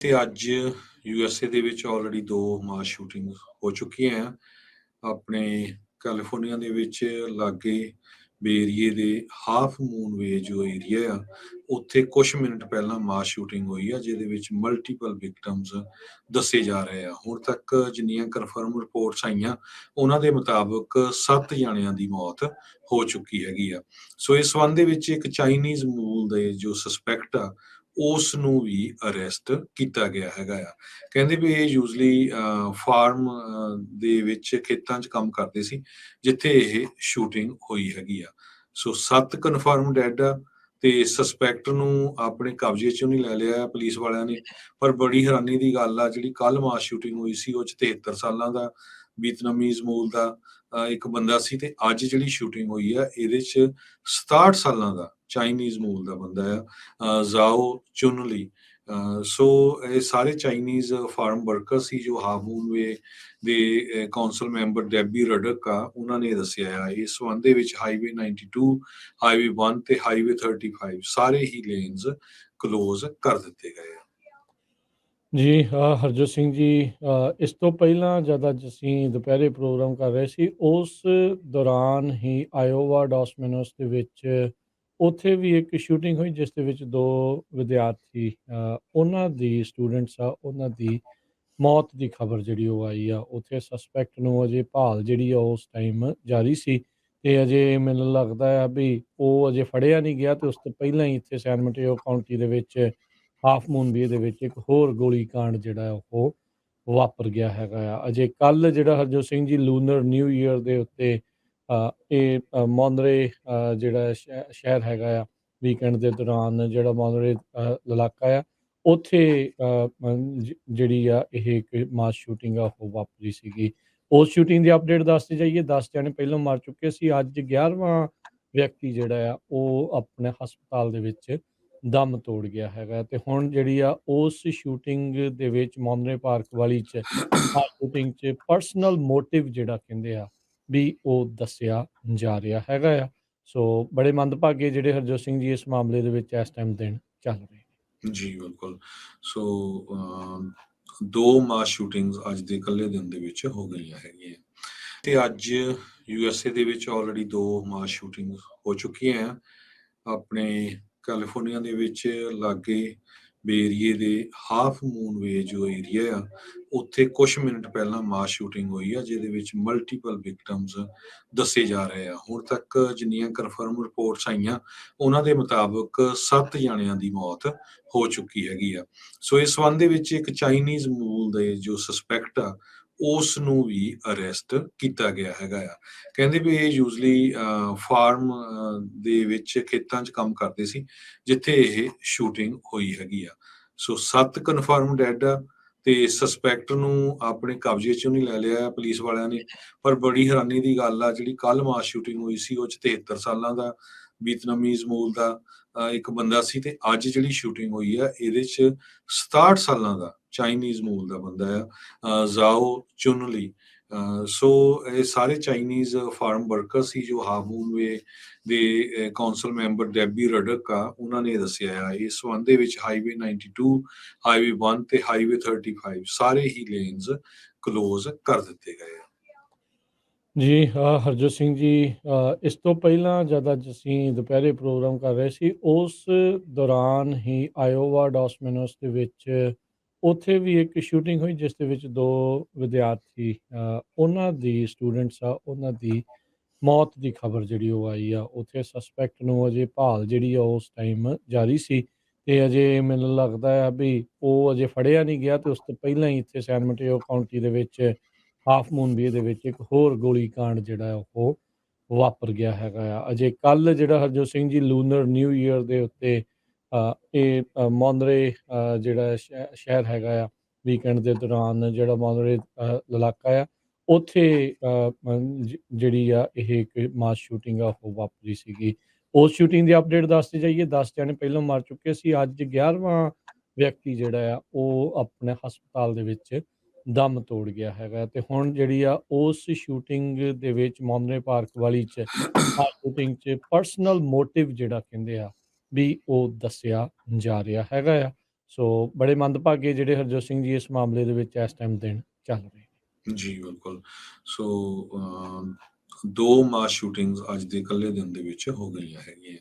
ਤੇ ਅੱਜ ਯੂਐਸਏ ਦੇ ਵਿੱਚ ਆਲਰੇਡੀ 2 ਮਾਸ ਸ਼ੂਟਿੰਗ ਹੋ ਚੁੱਕੀਆਂ ਆ। ਆਪਣੇ ਕੈਲੀਫੋਰਨੀਆ ਦੇ ਵਿੱਚ ਲਾਗੇ ਏਰੀਏ ਦੇ ਹਾਫ ਮੂਨ ਵੇ ਜੋ ਏਰੀਆ ਆ, ਉੱਥੇ ਕੁਛ ਮਿੰਟ ਪਹਿਲਾਂ ਮਾਸ ਸ਼ੂਟਿੰਗ ਹੋਈ ਆ, ਜਿਹਦੇ ਵਿੱਚ ਮਲਟੀਪਲ ਵਿਕਟਮਸ ਦੱਸੇ ਜਾ ਰਹੇ ਆ। ਹੁਣ ਤੱਕ ਜਿੰਨੀਆਂ ਕਨਫਰਮ ਰਿਪੋਰਟਸ ਆਈਆਂ, ਉਹਨਾਂ ਦੇ ਮੁਤਾਬਕ 7 ਜਾਣਿਆਂ ਦੀ ਮੌਤ ਹੋ ਚੁੱਕੀ ਹੈਗੀ ਆ। ਸੋ ਇਸ ਸੰਬੰਧ ਦੇ ਵਿੱਚ ਇੱਕ ਚਾਈਨੀਜ਼ ਮੂਲ ਦੇ ਜੋ ਸਸਪੈਕਟ ਆ, ਉਸ ਨੂੰ ਵੀ ਅਰੈਸਟ ਕੀਤਾ ਗਿਆ ਹੈਗਾ ਆ। ਕਹਿੰਦੇ ਵੀ ਇਹ ਯੂਜਲੀ ਫਾਰਮ ਦੇ ਵਿੱਚ ਖੇਤਾਂ 'ਚ ਕੰਮ ਕਰਦੇ ਸੀ, ਜਿੱਥੇ ਇਹ ਸ਼ੂਟਿੰਗ ਹੋਈ ਹੈਗੀ ਆ। ਸੋ 7 ਕਨਫਰਮ ਡੈਡ ਆ ਤੇ ਸਸਪੈਕਟ ਨੂੰ ਆਪਣੇ ਕਬਜ਼ੇ 'ਚੋਂ ਨਹੀਂ ਲੈ ਲਿਆ ਪੁਲਿਸ ਵਾਲਿਆਂ ਨੇ। ਪਰ ਬੜੀ ਹੈਰਾਨੀ ਦੀ ਗੱਲ ਆ, ਜਿਹੜੀ ਕੱਲ੍ਹ ਮਾਸ ਸ਼ੂਟਿੰਗ ਹੋਈ ਸੀ, ਉਹ 'ਚ 73 ਸਾਲਾਂ ਦਾ ਵੀਤਨਾਮੀਜ਼ ਮੂਲ ਦਾ ਇੱਕ ਬੰਦਾ ਸੀ, ਤੇ ਅੱਜ ਜਿਹੜੀ ਸ਼ੂਟਿੰਗ ਹੋਈ ਆ, ਇਹਦੇ 'ਚ 67 ਸਾਲਾਂ ਦਾ ਚਾਈਨੀਜ਼ ਮੂਲ ਦਾ ਬੰਦਾ ਆ, ਜ਼ਾਓ ਚੁਨਲੀ। ਸੋ ਇਹ ਸਾਰੇ ਚਾਈਨੀਜ਼ ਫਾਰਮ ਵਰਕਰ ਸੀ, ਜੋ ਹਾਫ ਮੂਨ ਵੇ ਦੇ ਕੌਂਸਲ ਮੈਂਬਰ ਡੈਬੀ ਰਡਕ ਆ, ਉਹਨਾਂ ਨੇ ਦੱਸਿਆ ਆ। ਇਸ ਸੰਬੰਧ ਦੇ ਵਿੱਚ ਹਾਈਵੇ 92, ਹਾਈਵੇ 1 ਤੇ ਹਾਈਵੇ 35 ਸਾਰੇ ਹੀ ਲੇਨਸ ਕਲੋਜ਼ ਕਰ ਦਿੱਤੇ ਗਏ ਆ। ਜੀ ਹਰਜੋਤ ਸਿੰਘ ਜੀ, ਇਸ ਤੋਂ ਪਹਿਲਾਂ ਜਦ ਅੱਜ ਅਸੀਂ ਦੁਪਹਿਰੇ ਪ੍ਰੋਗਰਾਮ ਕਰ ਰਹੇ ਸੀ, ਉਸ ਦੌਰਾਨ ਹੀ ਆਇਓਵਾ ਡਾਸਮਿਨਸ ਦੇ ਵਿੱਚ ਉੱਥੇ ਵੀ ਇੱਕ ਸ਼ੂਟਿੰਗ ਹੋਈ, ਜਿਸ ਦੇ ਵਿੱਚ 2 ਵਿਦਿਆਰਥੀ ਉਹਨਾਂ ਦੀ ਸਟੂਡੈਂਟਸ ਆ, ਉਹਨਾਂ ਦੀ ਮੌਤ ਦੀ ਖਬਰ ਜਿਹੜੀ ਉਹ ਆਈ ਆ। ਉੱਥੇ ਸਸਪੈਕਟ ਨੂੰ ਅਜੇ ਭਾਲ ਜਿਹੜੀ ਆ ਉਸ ਟਾਈਮ ਜਾਰੀ ਸੀ, ਤੇ ਅਜੇ ਮੈਨੂੰ ਲੱਗਦਾ ਆ ਵੀ ਉਹ ਅਜੇ ਫੜਿਆ ਨਹੀਂ ਗਿਆ, ਤੇ ਉਸ ਤੋਂ ਪਹਿਲਾਂ ਹੀ ਇੱਥੇ ਸੈਨ ਮਟੇਓ ਕਾਉਂਟੀ ਦੇ ਵਿੱਚ ਹਾਫ ਮੂਨ ਬੇ ਦੇ ਵਿੱਚ ਇੱਕ ਹੋਰ ਗੋਲੀकांड ਜਿਹੜਾ ਉਹ ਵਾਪਰ ਗਿਆ ਹੈਗਾ ਆ। ਅਜੇ ਕੱਲ੍ਹ ਜਿਹੜਾ Harjot Singh ji lunar new year ਦੇ ਉੱਤੇ ਇਹ ਮੌਨਰੇ ਜਿਹੜਾ ਸ਼ਹਿਰ ਹੈਗਾ ਆ, ਵੀਕਐਂਡ ਦੇ ਦੌਰਾਨ ਜਿਹੜਾ ਮੌਨਰੇ ਇਲਾਕਾ ਆ, ਉੱਥੇ ਜਿਹੜੀ ਆ ਇਹ ਇੱਕ ਮਾਸ ਸ਼ੂਟਿੰਗ ਆ ਉਹ ਵਾਪਰੀ ਸੀਗੀ। ਉਸ ਸ਼ੂਟਿੰਗ ਦੀ ਅਪਡੇਟ ਦੱਸਦੇ ਜਾਈਏ, 10 ਜਣੇ ਪਹਿਲਾਂ ਮਰ ਚੁੱਕੇ ਸੀ। ਅੱਜ 11ਵਾਂ ਵਿਅਕਤੀ ਜਿਹੜਾ ਆ ਉਹ ਆਪਣੇ ਹਸਪਤਾਲ ਦੇ ਵਿੱਚ ਦਮ ਤੋੜ ਗਿਆ ਹੈਗਾ, ਤੇ ਹੁਣ ਜਿਹੜੀ ਆ ਉਸ ਸ਼ੂਟਿੰਗ ਦੇ ਵਿੱਚ ਮੌਨਰੇ ਪਾਰਕ ਵਾਲੀ 'ਚ ਆ ਸ਼ੂਟਿੰਗ 'ਚ ਪਰਸਨਲ ਮੋਟਿਵ ਜਿਹੜਾ ਕਹਿੰਦੇ ਆ ਵੀ ਉਹ ਦੱਸਿਆ ਜਾ ਰਿਹਾ ਹੈਗਾ ਆ। ਸੋ ਬੜੇ ਮੰਦਭਾਗੇ ਜਿਹੜੇ ਹਰਜੋਤ ਸਿੰਘ ਜੀ ਇਸ ਮਾਮਲੇ ਦੇ ਵਿੱਚ ਇਸ ਟਾਈਮ ਦਿਨ ਚੱਲ ਰਹੇ ਨੇ। ਜੀ ਬਿਲਕੁਲ। ਸੋ 2 ਮਾਸ ਸ਼ੂਟਿੰਗਸ ਅੱਜ ਦੇ ਇਕੱਲੇ ਦਿਨ ਦੇ ਵਿੱਚ ਹੋ ਗਈਆਂ ਹੈਗੀਆਂ, ਤੇ ਅੱਜ ਯੂਐਸਏ ਦੇ ਵਿੱਚ ਆਲਰੇਡੀ 2 ਮਾਸ ਸ਼ੂਟਿੰਗ ਹੋ ਚੁੱਕੀਆਂ ਆ। ਆਪਣੇ ਕੈਲੀਫੋਰਨੀਆ ਦੇ ਵਿੱਚ ਲਾਗੇ ਏਰੀਏ ਦੇ ਹਾਫ ਮੂਨ ਵੇ ਜੋ ਏਰੀਆ ਆ, ਉੱਥੇ ਕੁਛ ਮਿੰਟ ਪਹਿਲਾਂ ਮਾਸ ਸ਼ੂਟਿੰਗ ਹੋਈ ਆ, ਜਿਹਦੇ ਵਿੱਚ ਮਲਟੀਪਲ ਵਿਕਟਮਸ ਦੱਸੇ ਜਾ ਰਹੇ ਆ। ਹੁਣ ਤੱਕ ਜਿੰਨੀਆਂ ਕਨਫਰਮ ਰਿਪੋਰਟਸ ਆਈਆਂ, ਉਹਨਾਂ ਦੇ ਮੁਤਾਬਕ 7 ਜਾਣਿਆਂ ਦੀ ਮੌਤ ਹੋ ਚੁੱਕੀ ਹੈਗੀ ਆ। ਸੋ ਇਸ ਸੰਬੰਧ ਦੇ ਵਿੱਚ ਇੱਕ ਚਾਈਨੀਜ਼ ਮੂਲ ਦੇ ਜੋ ਸਸਪੈਕਟ ਆ, ਉਸ ਨੂੰ ਵੀ ਅਰੈਸਟ ਕੀਤਾ ਗਿਆ ਹੈਗਾ ਆ। ਕਹਿੰਦੇ ਵੀ ਇਹ ਯੂਜਲੀ ਫਾਰਮ ਦੇ ਵਿੱਚ ਖੇਤਾਂ 'ਚ ਕੰਮ ਕਰਦੇ ਸੀ, ਜਿੱਥੇ ਇਹ ਸ਼ੂਟਿੰਗ ਹੋਈ ਹੈਗੀ ਆ। ਸੋ 7 ਕਨਫਰਮ ਡੈਡ ਆ ਤੇ ਸਸਪੈਕਟ ਨੂੰ ਆਪਣੇ ਕਬਜ਼ੇ 'ਚੋਂ ਨਹੀਂ ਲੈ ਲਿਆ ਪੁਲਿਸ ਵਾਲਿਆਂ ਨੇ। ਪਰ ਬੜੀ ਹੈਰਾਨੀ ਦੀ ਗੱਲ ਆ, ਜਿਹੜੀ ਕੱਲ੍ਹ ਮਾਸ ਸ਼ੂਟਿੰਗ ਹੋਈ ਸੀ, ਉਹ 'ਚ 73 ਸਾਲਾਂ ਦਾ ਵੀਤਨਾਮੀਜ਼ ਮੂਲ ਦਾ ਇੱਕ ਬੰਦਾ ਸੀ, ਤੇ ਅੱਜ ਜਿਹੜੀ ਸ਼ੂਟਿੰਗ ਹੋਈ ਆ, ਇਹਦੇ 'ਚ 67 ਸਾਲਾਂ ਦਾ ਚਾਈਨੀਜ਼ ਮੂਲ ਦਾ ਬੰਦਾ ਆ, ਜ਼ਾਓ ਚੁਨਲੀ। ਸੋ ਇਹ ਸਾਰੇ ਚਾਈਨੀਜ਼ ਫਾਰਮ ਵਰਕਰ ਸੀ, ਜੋ ਹਾਫ ਮੂਨ ਵੇ ਦੇ ਕੌਂਸਲ ਮੈਂਬਰ ਡੈਬੀ ਰਡਕ ਆ, ਉਹਨਾਂ ਨੇ ਦੱਸਿਆ ਆ। ਇਸ ਸੰਬੰਧ ਦੇ ਵਿੱਚ ਹਾਈਵੇ 92, ਹਾਈਵੇ 1 ਤੇ ਹਾਈਵੇ 35 ਸਾਰੇ ਹੀ ਲੇਨਸ ਕਲੋਜ਼ ਕਰ ਦਿੱਤੇ ਗਏ ਆ। ਜੀ ਹਰਜੋਤ ਸਿੰਘ ਜੀ, ਇਸ ਤੋਂ ਪਹਿਲਾਂ ਜਦ ਅੱਜ ਅਸੀਂ ਦੁਪਹਿਰੇ ਪ੍ਰੋਗਰਾਮ ਕਰ ਰਹੇ ਸੀ, ਉਸ ਦੌਰਾਨ ਹੀ ਆਇਓਵਾ ਡਾਸਮਿਨਸ ਦੇ ਵਿੱਚ ਉੱਥੇ ਵੀ ਇੱਕ ਸ਼ੂਟਿੰਗ ਹੋਈ, ਜਿਸ ਦੇ ਵਿੱਚ 2 ਵਿਦਿਆਰਥੀ ਉਹਨਾਂ ਦੀ ਸਟੂਡੈਂਟਸ ਆ, ਉਹਨਾਂ ਦੀ ਮੌਤ ਦੀ ਖਬਰ ਜਿਹੜੀ ਉਹ ਆਈ ਆ। ਉੱਥੇ ਸਸਪੈਕਟ ਨੂੰ ਅਜੇ ਭਾਲ ਜਿਹੜੀ ਆ ਉਸ ਟਾਈਮ ਜਾਰੀ ਸੀ, ਤੇ ਅਜੇ ਮੈਨੂੰ ਲੱਗਦਾ ਆ ਵੀ ਉਹ ਅਜੇ ਫੜਿਆ ਨਹੀਂ ਗਿਆ, ਤੇ ਉਸ ਤੋਂ ਪਹਿਲਾਂ ਹੀ ਇੱਥੇ ਸੈਨ ਮਟੇਓ ਕਾਉਂਟੀ ਦੇ ਵਿੱਚ ਹਾਫ ਮੂਨ ਬੇ ਦੇ ਵਿੱਚ ਇੱਕ ਹੋਰ ਗੋਲੀकांड ਜਿਹੜਾ ਉਹ ਵਾਪਰ ਗਿਆ ਹੈਗਾ ਆ। ਅਜੇ ਕੱਲ੍ਹ ਜਿਹੜਾ Harjot Singh ji lunar new year ਦੇ ਉੱਤੇ ਇਹ ਮੌਨਰੇ ਜਿਹੜਾ ਸ਼ਹਿਰ ਹੈਗਾ ਆ, ਵੀਕਐਂਡ ਦੇ ਦੌਰਾਨ ਜਿਹੜਾ ਮੌਨਰੇ ਇਲਾਕਾ ਆ, ਉੱਥੇ ਜਿਹੜੀ ਆ ਇਹ ਇੱਕ ਮਾਸ ਸ਼ੂਟਿੰਗ ਆ ਉਹ ਵਾਪਰੀ ਸੀਗੀ। ਉਸ ਸ਼ੂਟਿੰਗ ਦੀ ਅਪਡੇਟ ਦੱਸਦੇ ਜਾਈਏ, 10 ਜਣੇ ਪਹਿਲਾਂ ਮਰ ਚੁੱਕੇ ਸੀ। ਅੱਜ 11ਵਾਂ ਵਿਅਕਤੀ ਜਿਹੜਾ ਆ ਉਹ ਆਪਣੇ ਹਸਪਤਾਲ ਦੇ ਵਿੱਚ ਦਮ ਤੋੜ ਗਿਆ ਹੈਗਾ, ਤੇ ਹੁਣ ਜਿਹੜੀ ਆ ਉਸ ਸ਼ੂਟਿੰਗ ਦੇ ਵਿੱਚ ਮੌਨਰੇ ਪਾਰਕ ਵਾਲੀ 'ਚ ਆ ਸ਼ੂਟਿੰਗ 'ਚ ਪਰਸਨਲ ਮੋਟਿਵ ਜਿਹੜਾ ਕਹਿੰਦੇ ਆ ਵੀ ਉਹ ਦੱਸਿਆ ਜਾ ਰਿਹਾ ਹੈਗਾ ਆ। ਸੋ ਬੜੇ ਮੰਦਭਾਗੇ ਜਿਹੜੇ ਹਰਜੋਤ ਸਿੰਘ ਜੀ ਇਸ ਮਾਮਲੇ ਦੇ ਵਿੱਚ ਇਸ ਟਾਈਮ ਦਿਨ ਚੱਲ ਰਹੇ ਨੇ। ਜੀ ਬਿਲਕੁਲ। ਸੋ 2 ਮਾਸ ਸ਼ੂਟਿੰਗਸ ਅੱਜ ਦੇ ਇਕੱਲੇ ਦਿਨ ਦੇ ਵਿੱਚ ਹੋ ਗਈਆਂ ਹੈਗੀਆਂ।